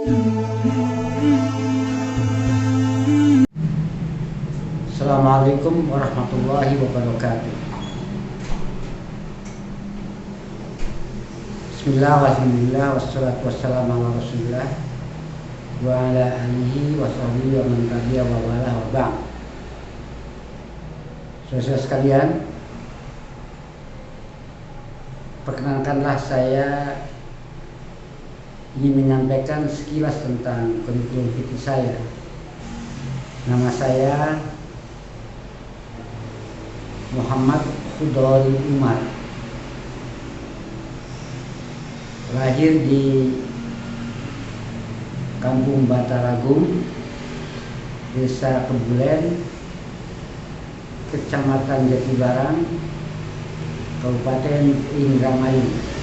Assalamualaikum warahmatullahi wabarakatuh. Bismillah, alhamdulillah, wassalatu wassalamu ala rasulillah wa ala alihi wa sahbihi wa man tabi'a wa wala wa ba'd. Saudara sekalian, perkenankanlah saya ingin menyampaikan sekilas tentang kurikulum fikih saya. Nama saya Muhammad Khudori Umar, lahir di Kampung Bataragung, Desa Kebulen, Kecamatan Jatibarang, Kabupaten Indramayu,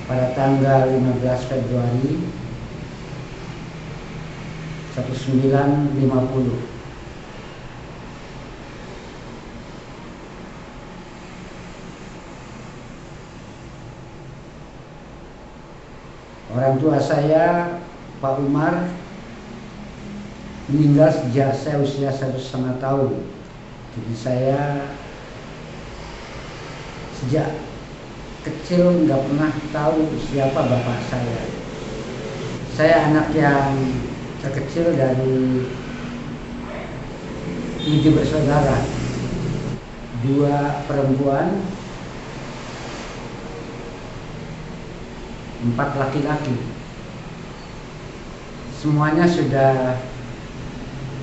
pada tanggal 15 Februari 1950. Orang tua saya, Pak Umar, meninggal sejak saya usia 1,5 tahun. Jadi saya sejak kecil nggak pernah tahu siapa bapak saya. Saya anak yang terkecil dari 7 bersaudara, 2 perempuan, 4 laki-laki. Semuanya sudah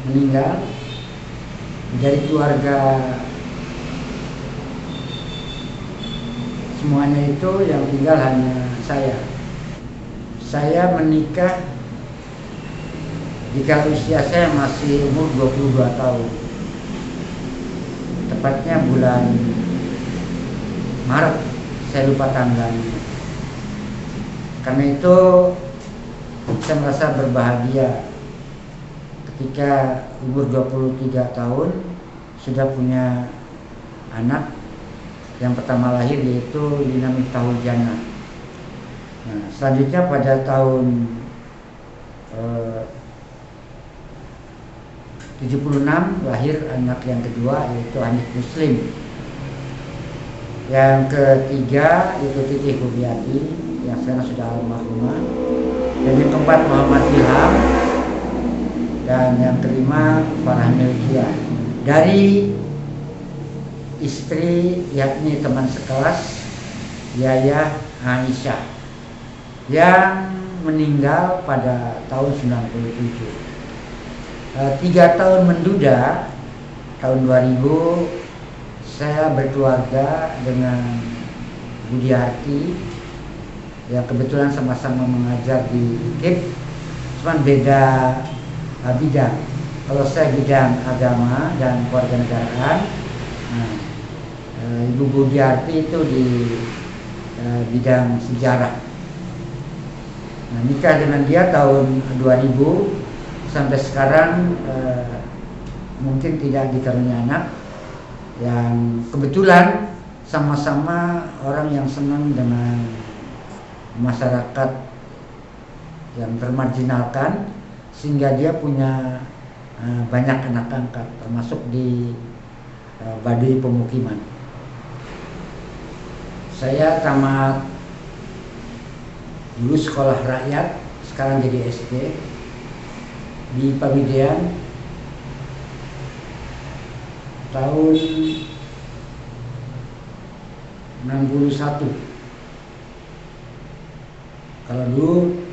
meninggal. Dari keluarga semuanya itu yang tinggal hanya saya. Saya menikah jika usia saya masih umur 22 tahun. Tepatnya bulan Maret, saya lupa tanggalnya. Karena itu saya merasa berbahagia ketika umur 23 tahun sudah punya anak yang pertama lahir, yaitu Lina Miftahul Jannah. Nah, selanjutnya pada tahun 76 lahir anak yang kedua, yaitu Hanif Muslim. Yang ketiga yaitu Titi Hubiati yang sekarang sudah almarhumah, dan yang keempat Muhammad Ilham, dan yang kelima Farah Melkia. Dari istri yakni teman sekelas Yaya Aisyah yang meninggal pada tahun 97. 3 tahun menduda, tahun 2000 saya berkeluarga dengan Budiarti, ya kebetulan sama-sama mengajar di UKIP, cuman beda bidang. Kalau saya bidang agama dan kewarganegaraan, nah, Ibu Budiarti itu di bidang sejarah. Nah, nikah dengan dia tahun 2000, sampai sekarang mungkin tidak dikaruniai anak. Yang kebetulan sama-sama orang yang senang dengan masyarakat yang termarginalkan, sehingga dia punya banyak anak angkat, termasuk di Baduy pemukiman. Saya tamat dulu sekolah rakyat, sekarang jadi SD di Pamidean tahun 61. Kalau dulu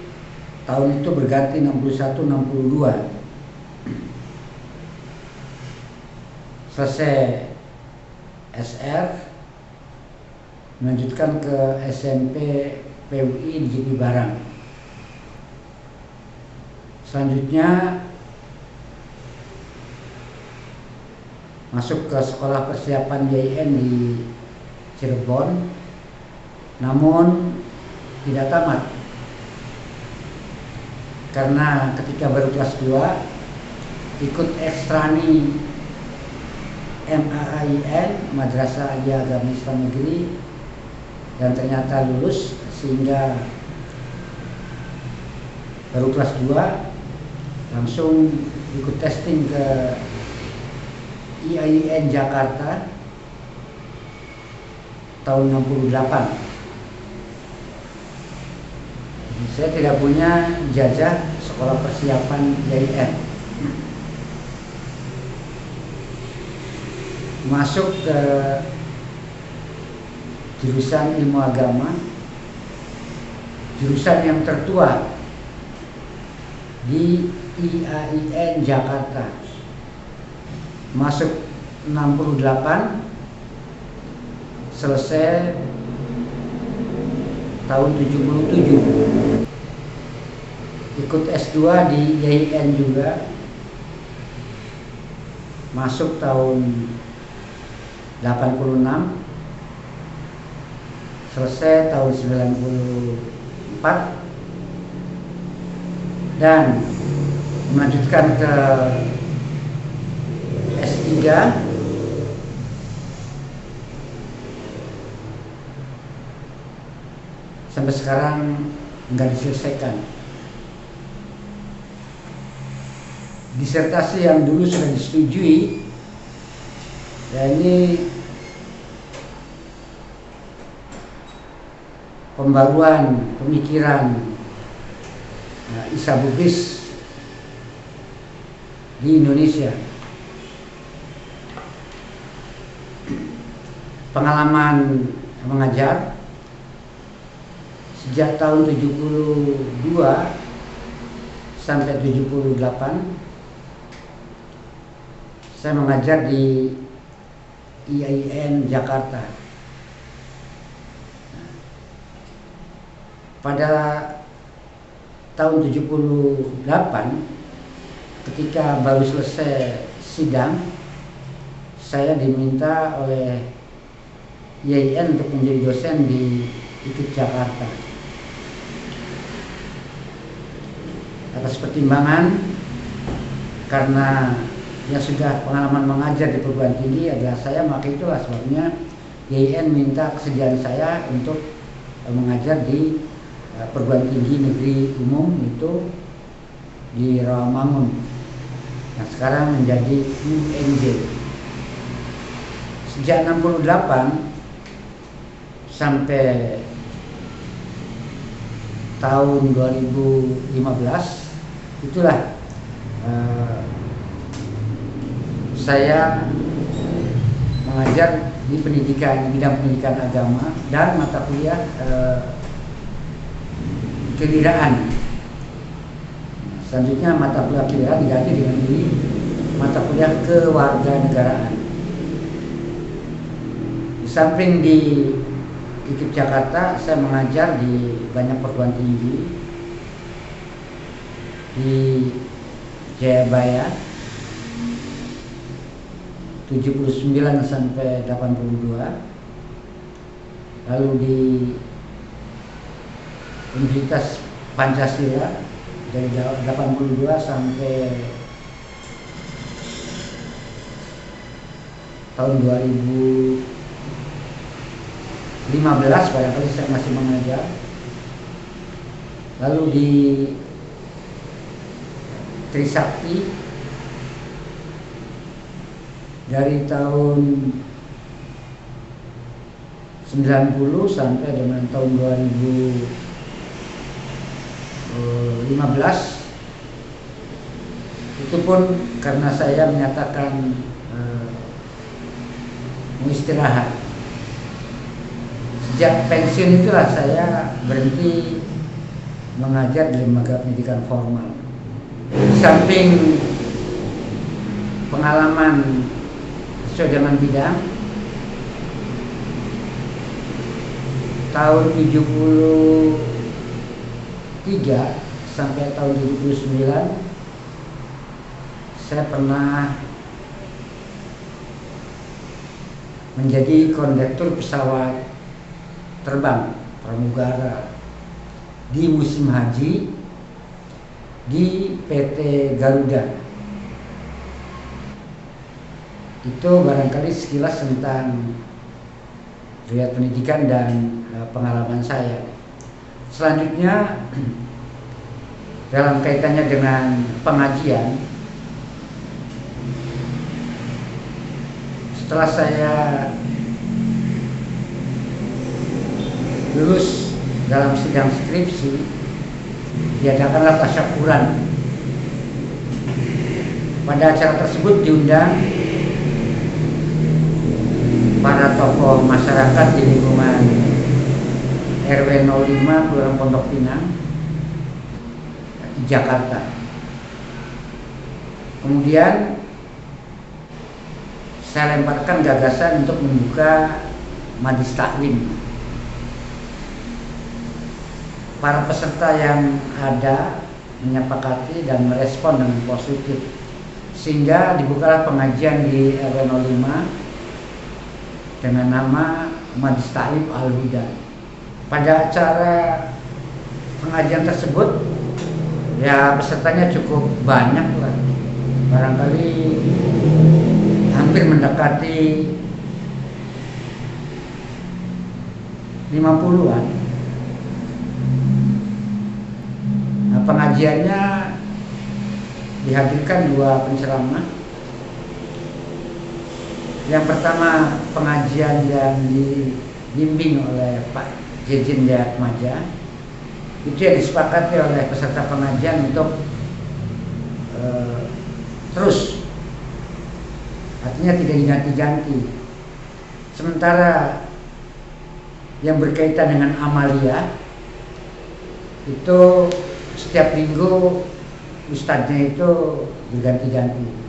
tahun itu berganti 61-62. Selesai SR, melanjutkan ke SMP PUI di Jatibarang. Selanjutnya masuk ke sekolah persiapan JIN di Cirebon, namun tidak tamat karena ketika baru kelas 2 ikut ekstrani MAAIN, Madrasah Aliyah Agama Islam Negeri, dan ternyata lulus, sehingga baru kelas 2 langsung ikut testing ke IAIN Jakarta tahun 68. Saya tidak punya ijazah sekolah persiapan IAIN. Masuk ke jurusan ilmu agama, jurusan yang tertua di IAIN Jakarta. Masuk 68, selesai tahun 77. Ikut S2 di IAIN juga, masuk tahun 86, selesai tahun 94, dan melanjutkan ke S3 sampai sekarang nggak diselesaikan. Disertasi yang dulu sudah disetujui, ya ini pembaruan pemikiran Isa Bugis di Indonesia. Pengalaman mengajar sejak tahun 72 sampai 78 saya mengajar di IAIN Jakarta. Pada tahun 78 ketika baru selesai sidang, saya diminta oleh IAIN untuk menjadi dosen di IKIP Jakarta. Atas pertimbangan karena yang sudah pengalaman mengajar di perguruan tinggi adalah saya, maka itulah sebabnya IAIN minta kesediaan saya untuk mengajar di perguruan tinggi negeri umum itu di Rawamangun yang sekarang menjadi UNJ. Sejak 68 sampai tahun 2015 itulah saya mengajar di bidang pendidikan agama dan mata kuliah kewiraan. Selanjutnya mata kuliah kewiraan diganti dengan mata kuliah kewarganegaraan. Di samping di IKIP Jakarta, saya mengajar di banyak perguruan tinggi di Jayabaya 79 sampai 82, lalu di Universitas Pancasila dari 82 sampai tahun 2015 barangkali saya masih mengajar. Lalu di Trisakti dari tahun 90 sampai dengan tahun 2015. Itu pun karena saya menyatakan mau istirahat. Sejak pensiun itulah saya berhenti mengajar di lembaga pendidikan formal. Di samping pengalaman sesuai dengan bidang, tahun 73 sampai tahun 79 saya pernah menjadi kondektur pesawat terbang pramugara di musim haji di PT Garuda. Itu barangkali sekilas tentang riwayat pendidikan dan pengalaman saya. Selanjutnya dalam kaitannya dengan pengajian. Setelah saya lulus dalam sidang skripsi, diadakanlah tasyakuran. Pada acara tersebut diundang para tokoh masyarakat di lingkungan RW 05 Kelurahan Pondok Pinang di Jakarta. Kemudian saya lemparkan gagasan untuk membuka majlis taklim. Para peserta yang ada menyepakati dan merespon dengan positif, sehingga dibukalah pengajian di RW 05 dengan nama Majlis Taklim Al-Huda. Pada acara pengajian tersebut, ya pesertanya cukup banyak lah, barangkali hampir mendekati 50-an. Nah, pengajiannya dihadirkan 2 penceramah. Yang pertama pengajian yang dibimbing oleh Pak Jejen Jayatmaja, itu yang disepakati oleh peserta pengajian untuk terus, artinya tidak diganti-ganti. Sementara yang berkaitan dengan amalia itu setiap minggu ustadznya itu berganti-ganti.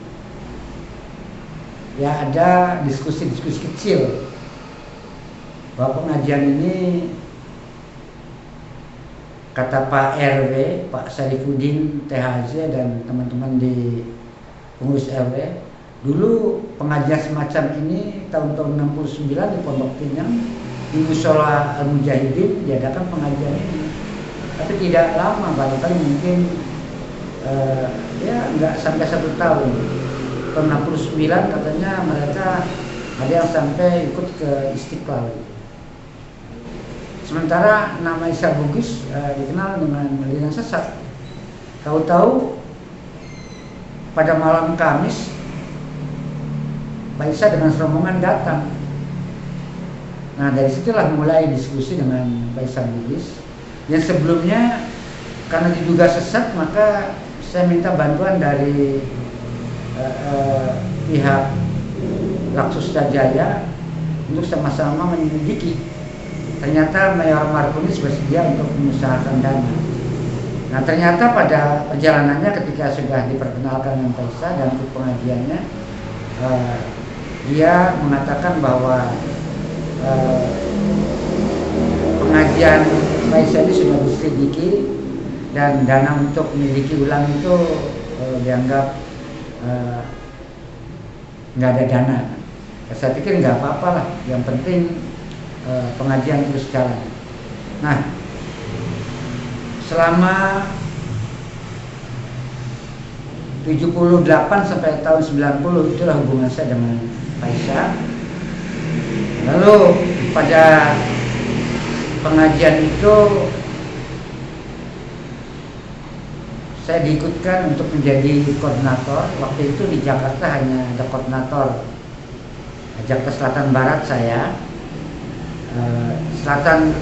Ya ada diskusi-diskusi kecil bahwa pengajian ini, kata Pak RW, Pak Sarifuddin THZ dan teman-teman di pengurus RW, dulu pengajian semacam ini tahun-tahun 69 di Pondok Pinang di Mushola Al-Mujahidin diadakan pengajian ini. Tapi tidak lama, barangkali mungkin ya nggak sampai 1 tahun. Tahun 69 katanya mereka ada yang sampai ikut ke Istiqlal. Sementara nama Isa Bugis dikenal dengan aliran sesat. Tahu-tahu pada malam Kamis Pak Isa dengan rombongan datang. Nah dari situlah mulai diskusi dengan Pak Isa Bugis. Yang sebelumnya karena diduga sesat, maka saya minta bantuan dari pihak Laksusda Jaya untuk sama-sama menyelidiki. Ternyata Mayor Markunis bersedia untuk mengusahakan dana. Nah ternyata pada perjalanannya ketika sudah diperkenalkan dengan Faisal dan ikut pengajiannya, dia mengatakan bahwa pengajian Faisal ini sudah diselidiki dan dana untuk menyelidiki ulang itu dianggap nggak ada dana. Saya pikir nggak apa-apa lah, yang penting pengajian terus jalan. Nah, selama 78 sampai tahun 90 itulah hubungan saya dengan Faisal. Lalu pada pengajian itu saya diikutkan untuk menjadi koordinator. Waktu itu di Jakarta hanya ada koordinator Jakarta Selatan Barat saya, Selatan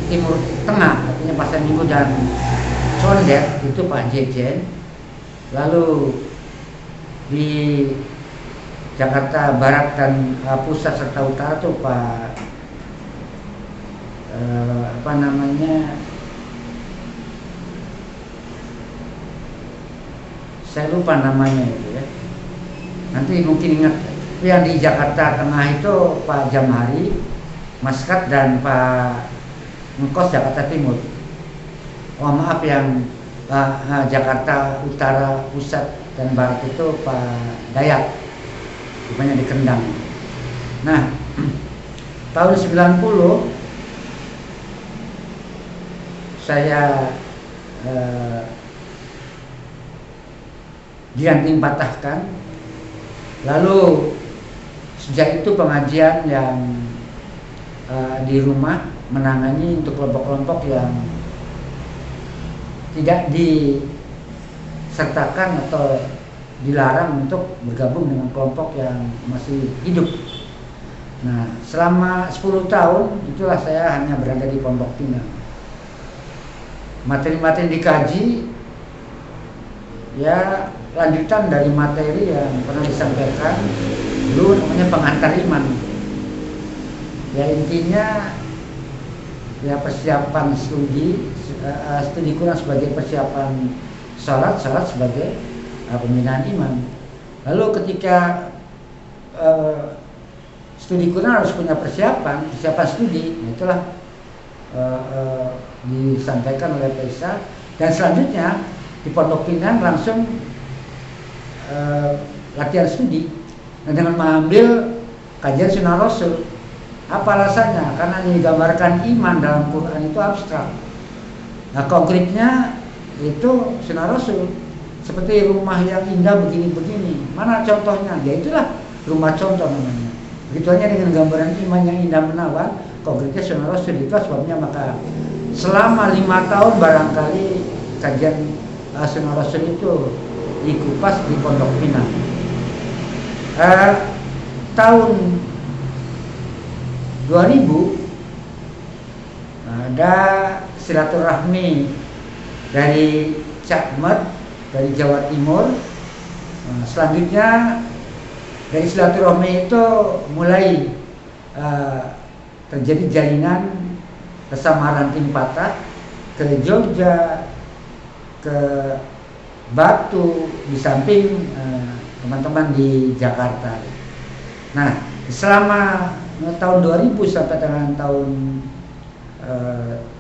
Timur Tengah, artinya Pasar Minggu dan Condet itu Pak Jejen. Lalu di Jakarta Barat dan Pusat serta Utara tuh Pak saya lupa namanya itu ya. Nanti mungkin ingat. Yang di Jakarta Tengah itu Pak Jamhari Maskat dan Pak Ngkos Jakarta Timur. Oh maaf, yang Jakarta Utara, Pusat dan Barat itu Pak Dayak, rupanya di Kendang. Nah tahun 90 saya diganting patahkan. Lalu sejak itu pengajian yang di rumah menangani untuk kelompok-kelompok yang tidak sertakan atau dilarang untuk bergabung dengan kelompok yang masih hidup. Nah, selama 10 tahun itulah saya hanya berada di Pondok Pinang. Materi-materi dikaji ya lanjutan dari materi yang pernah disampaikan dulu, namanya pengantar iman. Ya intinya ya persiapan studi Quran sebagai persiapan salat sebagai pembinaan iman. Lalu ketika studi Quran harus punya persiapan studi, itulah disampaikan oleh Pak Isa. Dan selanjutnya di Pondok Pinang langsung latihan studi dengan mengambil kajian sunnah Rasul. Apa alasannya? Karena yang digambarkan iman dalam Quran itu abstrak. Nah, konkretnya itu sunnah Rasul. Seperti rumah yang indah begini-begini. Mana contohnya? Ya itulah rumah contoh namanya. Begitu hanya dengan gambaran iman yang indah menawan, konkretnya sunnah Rasul. Itu sebabnya maka selama 5 tahun barangkali kajian sunnah Rasul itu dikupas di Pondok Pinang. Tahun 2000 ada silaturahmi dari Cakmet dari Jawa Timur. Selanjutnya dari silaturahmi itu mulai terjadi jalinan kesamaran tim patah ke Jogja, ke Batu, di samping teman-teman di Jakarta. Nah, selama tahun 2000 sampai dengan tahun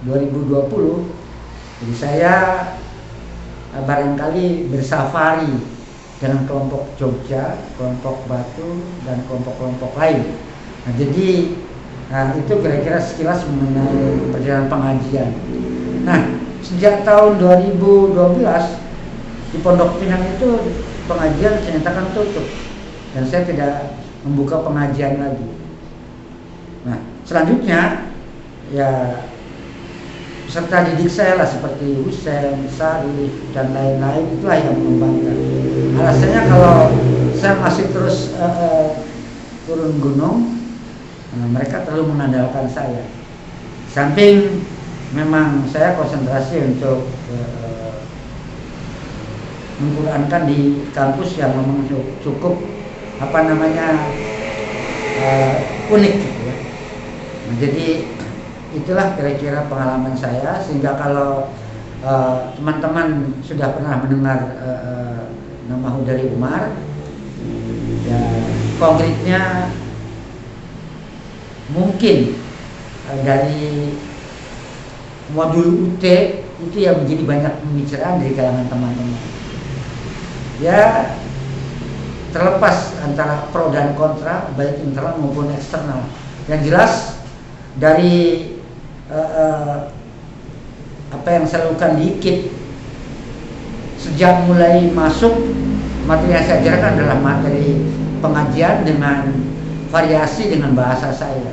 2020, jadi saya barangkali bersafari dengan kelompok Jogja, kelompok Batu, dan kelompok-kelompok lain. Nah, jadi itu kira-kira sekilas mengenai perjalanan pengajian. Nah, sejak tahun 2012 di Pondok Pinang itu pengajian dinyatakan tutup dan saya tidak membuka pengajian lagi. Nah, selanjutnya ya peserta didik saya lah seperti Husain, Sarif, dan lain-lain itulah yang mengembangkan. Alasannya kalau saya masih terus turun gunung, mereka terlalu mengandalkan saya. Samping memang saya konsentrasi untuk mengqurankan di kampus yang memang cukup unik gitu ya. Nah, jadi itulah kira-kira pengalaman saya, sehingga kalau teman-teman sudah pernah mendengar nama Hudari Umar, ya konkretnya mungkin dari modul UT itu yang menjadi banyak pembicaraan dari kalangan teman-teman. Ya terlepas antara pro dan kontra, baik internal maupun eksternal. Yang jelas dari apa yang saya lakukan di IKIP sejak mulai masuk, materi yang saya ajarkan adalah materi pengajian dengan variasi dengan bahasa saya,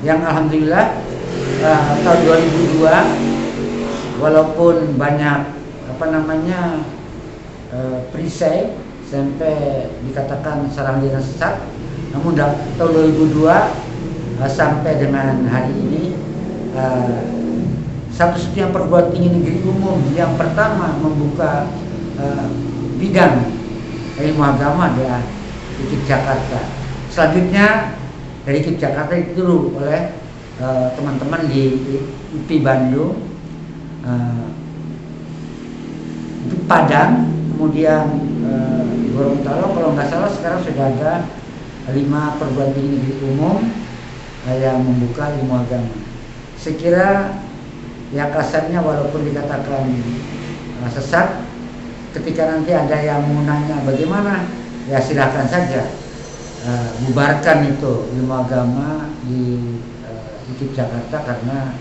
yang alhamdulillah tahun 2002 walaupun banyak perisai sampai dikatakan sarang aliran sesat, namun tahun 2002 sampai dengan hari ini satu-satunya perguruan tinggi negeri umum yang pertama membuka bidang ilmu agama adalah IKIP Jakarta. Selanjutnya dari IKIP Jakarta itu oleh teman-teman di IPI Bandung, itu Padang, kemudian Gorontalo. Kalau nggak salah sekarang sudah ada 5 perguruan tinggi negeri umum yang membuka ilmu agama. Sekira ya kasarnya walaupun dikatakan sesat, ketika nanti ada yang mau nanya bagaimana, ya silakan saja bubarkan itu ilmu agama di IKIP Jakarta karena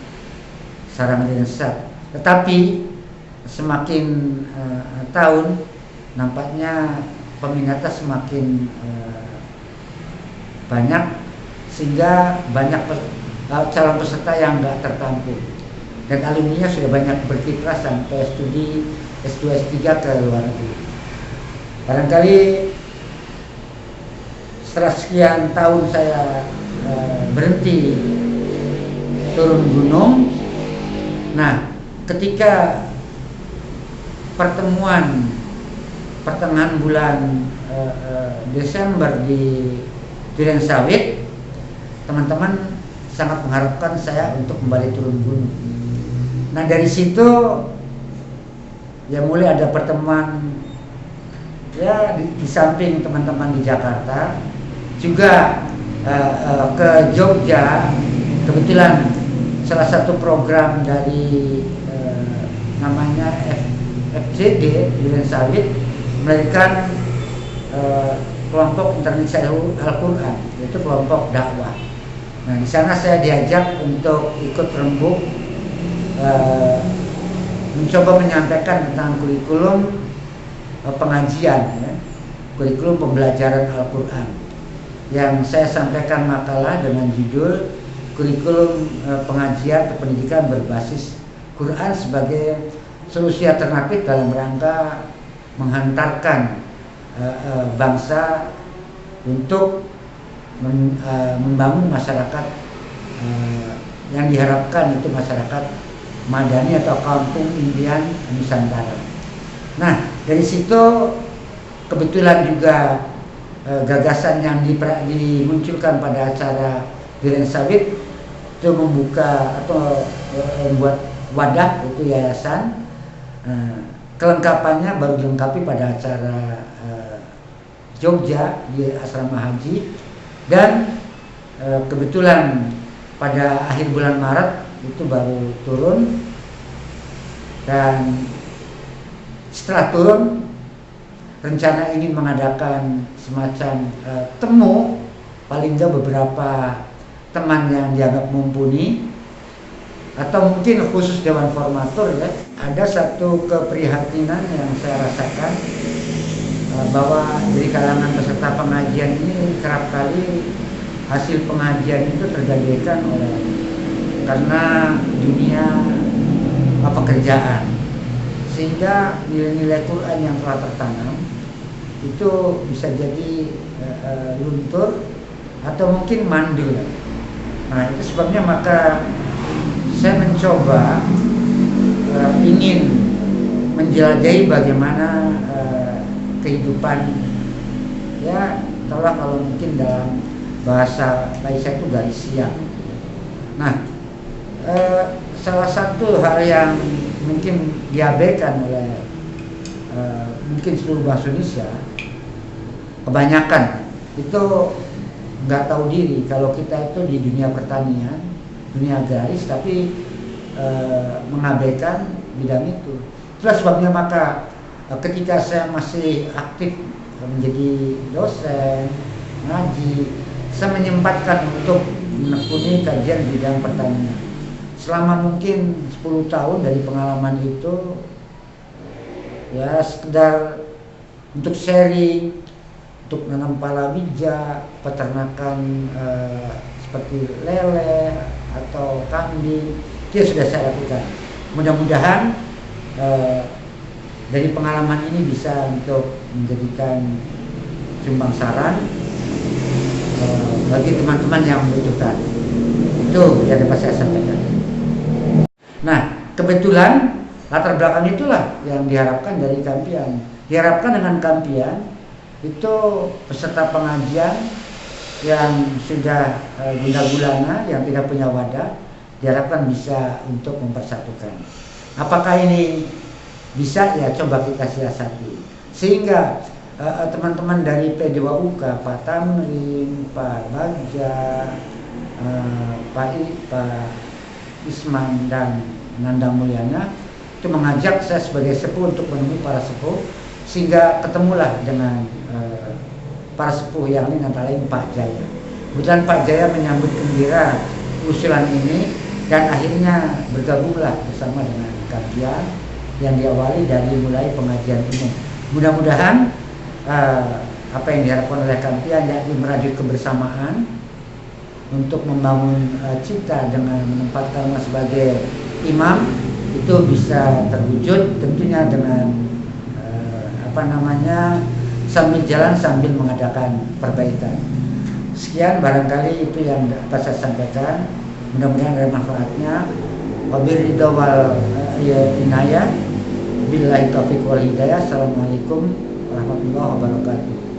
sarang aliran sesat. Tetapi semakin tahun nampaknya peminatnya semakin banyak, sehingga banyak calon peserta yang nggak tertampung, dan alumninya sudah banyak berkiprah sampai studi S2 S3 ke luar negeri. Barangkali setelah sekian tahun saya berhenti turun gunung. Nah, ketika pertemuan pertengahan bulan Desember di Durensawit, teman-teman sangat mengharapkan saya untuk kembali turun gunung. Nah, dari situ ya mulai ada pertemuan ya di samping teman-teman di Jakarta juga ke Jogja. Kebetulan salah satu program dari namanya FCD Durensawit melahirkan kelompok Intermediasi Al-Quran, yaitu kelompok dakwah. Nah, di sana saya diajak untuk ikut rembuk, mencoba menyampaikan tentang kurikulum pengajian, ya, kurikulum pembelajaran Al-Quran. Yang saya sampaikan makalah dengan judul kurikulum pengajian atau pendidikan berbasis Quran sebagai solusi alternatif dalam rangka menghantarkan bangsa untuk membangun masyarakat yang diharapkan itu masyarakat madani atau kampung impian Nusantara. Nah, dari situ kebetulan juga gagasan yang dimunculkan pada acara Durensawit itu membuka atau membuat wadah, itu yayasan. Kelengkapannya baru dilengkapi pada acara Jogja di asrama haji, dan kebetulan pada akhir bulan Maret itu baru turun. Dan setelah turun, rencana ingin mengadakan semacam temu paling nggak beberapa teman yang dianggap mumpuni, atau mungkin khusus Dewan Formatur, ya. Ada satu keprihatinan yang saya rasakan bahwa dari kalangan peserta pengajian ini kerap kali hasil pengajian itu tergadaikan karena dunia pekerjaan, sehingga nilai-nilai Quran yang telah tertanam itu bisa jadi luntur atau mungkin mandul. Nah, itu sebabnya maka saya mencoba ingin menjelajahi bagaimana kehidupan, ya kalau mungkin dalam bahasa saya itu garis siang. Nah, salah satu hal yang mungkin diabaikan oleh mungkin seluruh bangsa Indonesia, kebanyakan itu nggak tahu diri kalau kita itu di dunia pertanian, dunia agraris, tapi mengabaikan bidang itu. Itulah sebabnya maka ketika saya masih aktif menjadi dosen ngaji, saya menyempatkan untuk menekuni kajian bidang pertanian. Selama mungkin 10 tahun dari pengalaman itu, ya sekedar untuk sharing, untuk menanam palawija, peternakan seperti lele atau kambing, itu sudah saya lakukan. Mudah-mudahan dari pengalaman ini bisa untuk menjadikan sumbang saran bagi teman-teman yang membutuhkan. Itu yang dapat saya sampaikan. Nah, kebetulan latar belakang itulah yang diharapkan dari Kampian. Diharapkan dengan Kampian itu peserta pengajian yang sudah guna-gulana, yang tidak punya wadah, diharapkan bisa untuk mempersatukan. Apakah ini bisa? Ya coba kita siasati sehingga teman-teman dari P2UK, Pak Tamrin, Pak Bagja, Pak Isman dan Nandang Mulyana itu mengajak saya sebagai sepuh untuk menemui para sepuh, sehingga ketemulah dengan para sepuh yang ini, antara lain Pak Jaya. Kebetulan Pak Jaya menyambut gembira usulan ini dan akhirnya bergabunglah bersama dengan Kampian yang diawali dari mulai pengajian umum. Mudah-mudahan apa yang diharapkan oleh Kampian, yakni merajut kebersamaan untuk membangun cita dengan menempatkan sebagai imam itu bisa terwujud tentunya dengan sambil jalan sambil mengadakan perbaikan. Sekian barangkali itu yang dapat saya sampaikan. Mudah-mudahan ada manfaatnya. Wabillahi ridha wal inayah. Billahi taufiq wal hidayah. Assalamualaikum warahmatullahi wabarakatuh.